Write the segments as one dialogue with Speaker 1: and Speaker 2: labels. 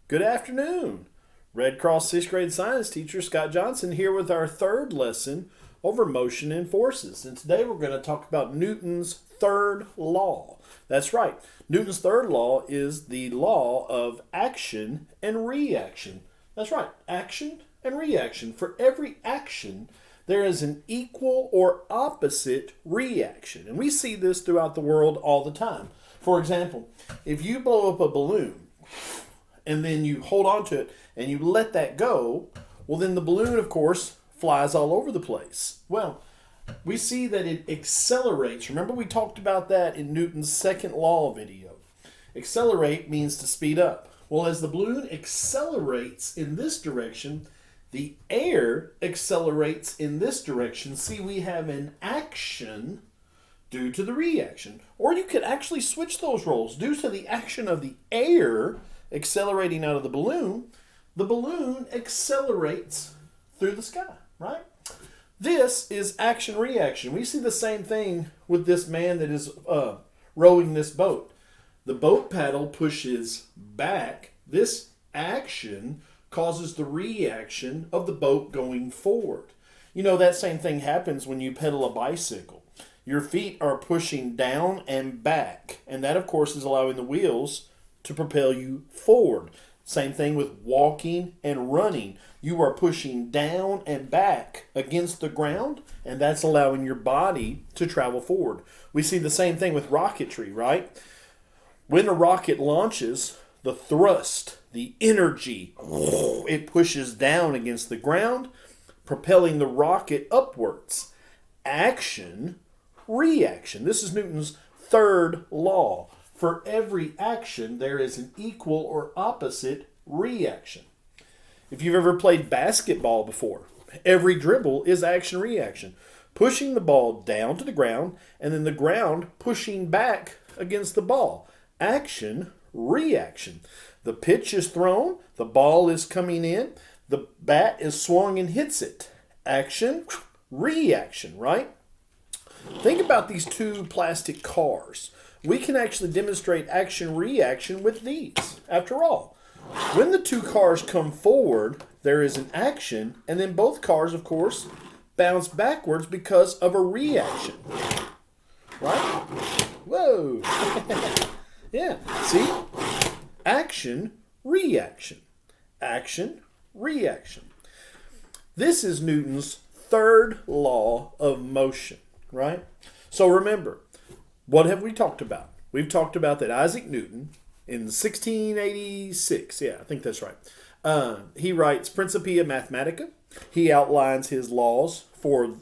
Speaker 1: Good afternoon. Red Cross 6th grade science teacher Scott Johnson here with our third lesson over motion and forces. And today we're going to talk about Newton's third law. That's right. Newton's third law is the law of action and reaction. That's right. Action and reaction. For every action, there is an equal or opposite reaction. And we see this throughout the world all the time. For example, if you blow up a balloon and then you hold on to it and you let that go, well, then the balloon, of course, flies all over the place. Well, we see that it accelerates. Remember, we talked about that in Newton's second law video. Accelerate means to speed up. Well, as the balloon accelerates in this direction, the air accelerates in this direction. See, we have an action due to the reaction. Or you could actually switch those roles. Due to the action of the air accelerating out of the balloon accelerates through the sky, right? This is action-reaction. We see the same thing with this man that is rowing this boat. The boat paddle pushes back. This action causes the reaction of the boat going forward. You know, that same thing happens when you pedal a bicycle. Your feet are pushing down and back, and that, of course, is allowing the wheels to propel you forward. Same thing with walking and running. You are pushing down and back against the ground, and that's allowing your body to travel forward. We see the same thing with rocketry, right? When a rocket launches, the thrust, the energy, it pushes down against the ground, propelling the rocket upwards. Action, reaction. This is Newton's third law. For every action, there is an equal or opposite reaction. If you've ever played basketball before, every dribble is action-reaction. Pushing the ball down to the ground, and then the ground pushing back against the ball. Action, reaction. The pitch is thrown, the ball is coming in, the bat is swung and hits it. Action, reaction, right? Think about these two plastic cars. We can actually demonstrate action-reaction with these. After all, when the two cars come forward, there is an action, and then both cars, of course, bounce backwards because of a reaction. Right? Whoa! Yeah, see? Action, reaction. Action, reaction. This is Newton's third law of motion, right? So remember, what have we talked about? We've talked about that Isaac Newton in 1686, I think that's right. He writes Principia Mathematica. He outlines his laws for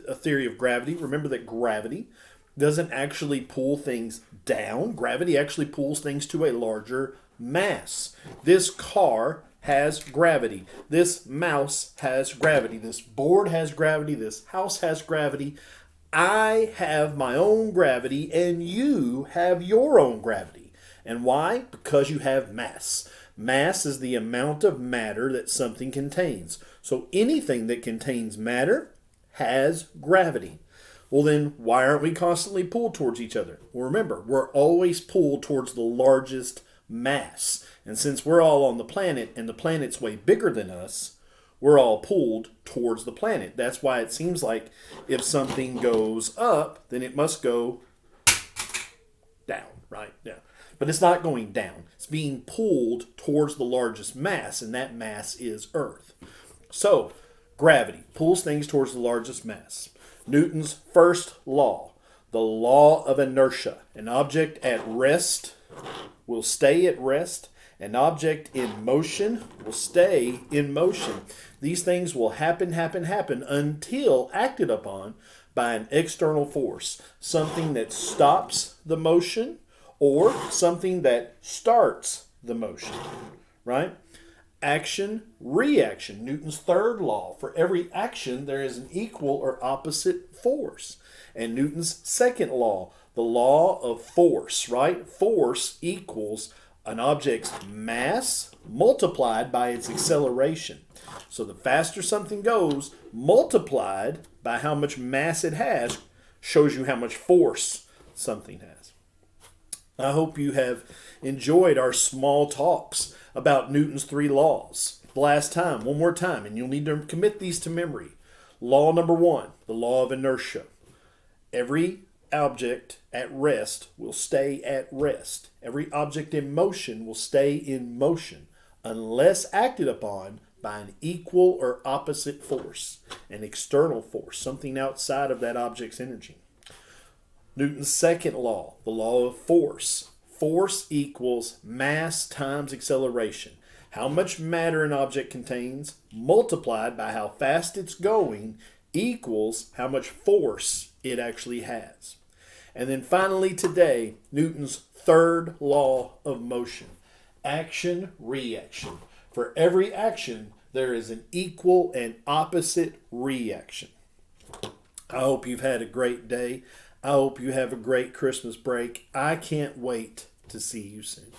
Speaker 1: a theory of gravity. Remember that gravity doesn't actually pull things down. Gravity actually pulls things to a larger mass. This car has gravity. This mouse has gravity. This board has gravity. This house has gravity. I have my own gravity and you have your own gravity. And why? Because you have mass. Mass is the amount of matter that something contains. So anything that contains matter has gravity. Well, then why aren't we constantly pulled towards each other? Well, remember, we're always pulled towards the largest mass. And since we're all on the planet and the planet's way bigger than us, we're all pulled towards the planet. That's why it seems like if something goes up, then it must go down, right? Yeah. But it's not going down. It's being pulled towards the largest mass, and that mass is Earth. So, gravity pulls things towards the largest mass. Newton's first law, the law of inertia. An object at rest will stay at rest. An object in motion will stay in motion. These things will happen until acted upon by an external force. Something that stops the motion or something that starts the motion. Right? Action, reaction. Newton's third law. For every action, there is an equal or opposite force. And Newton's second law, the law of force, right? Force equals an object's mass multiplied by its acceleration. So the faster something goes, multiplied by how much mass it has, shows you how much force something has. I hope you have enjoyed our small talks about Newton's three laws. Last time, one more time, and you'll need to commit these to memory. Law number one, the law of inertia. Every object at rest will stay at rest. Every object in motion will stay in motion unless acted upon by an equal or opposite force, an external force, something outside of that object's energy. Newton's second law, the law of force. Force equals mass times acceleration. How much matter an object contains multiplied by how fast it's going equals how much force it actually has. And then finally today, Newton's third law of motion. Action, reaction. For every action, there is an equal and opposite reaction. I hope you've had a great day. I hope you have a great Christmas break. I can't wait to see you soon.